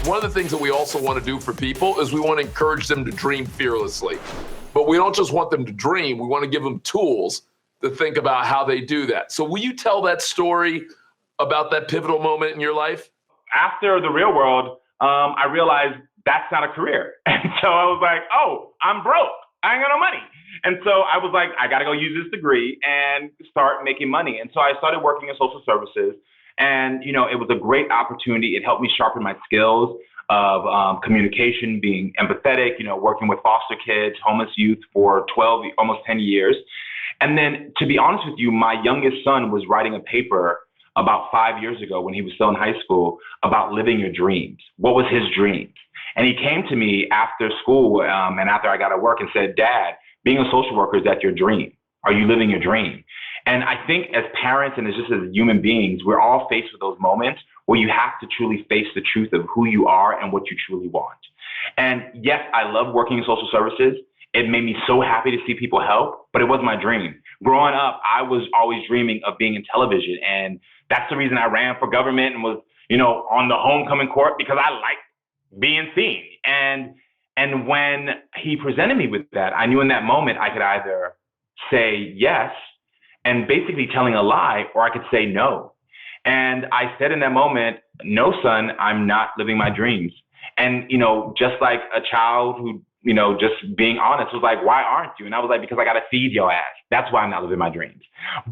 One of the things that we also want to do for people is we want to encourage them to dream fearlessly. But we don't just want them to dream, we want to give them tools to think about how they do that. So will you tell that story about that pivotal moment in your life? After the real world, I realized that's not a career. And so I was like, oh, I'm broke. I ain't got no money. And so I was like, I got to go use this degree and start making money. And so I started working in social services. And, you know, it was a great opportunity. It helped me sharpen my skills of communication, being empathetic, you know, working with foster kids, homeless youth for 12, almost 10 years. And then, to be honest with you, my youngest son was writing a paper about 5 years ago when he was still in high school about living your dreams. What was his dreams? And he came to me after school and after I got to work and said, Dad, being a social worker, is that your dream? Are you living your dream? And I think as parents and as just as human beings, we're all faced with those moments where you have to truly face the truth of who you are and what you truly want. And yes, I love working in social services. It made me so happy to see people help, but it was my dream. Growing up, I was always dreaming of being in television. And that's the reason I ran for government and was, you know, on the homecoming court, because I liked being seen. And when he presented me with that, I knew in that moment I could either say yes and basically telling a lie, or I could say no. And I said in that moment, no, son, I'm not living my dreams. And, you know, just like a child who, you know, just being honest, was like, why aren't you? And I was like, because I got to feed your ass. That's why I'm not living my dreams.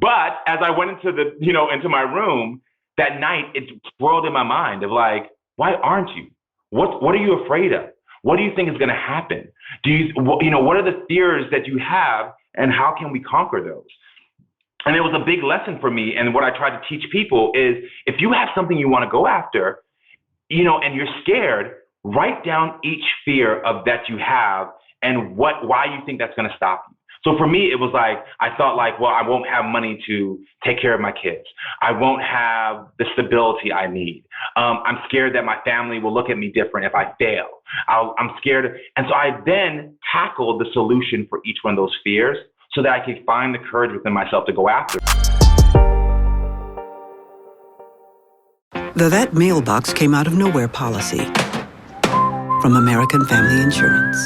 But as I went into the, you know, into my room that night, it swirled in my mind of like, why aren't you? What are you afraid of? What do you think is going to happen? Do you know, what are the fears that you have and how can we conquer those? And it was a big lesson for me. And what I try to teach people is if you have something you want to go after, you know, and you're scared, write down each fear of that you have and why you think that's going to stop you. So for me, it was like, I thought like, well, I won't have money to take care of my kids. I won't have the stability I need. I'm scared that my family will look at me different if I fail. I'm scared. And so I then tackled the solution for each one of those fears so that I could find the courage within myself to go after it. The That Mailbox Came Out of Nowhere policy from American Family Insurance.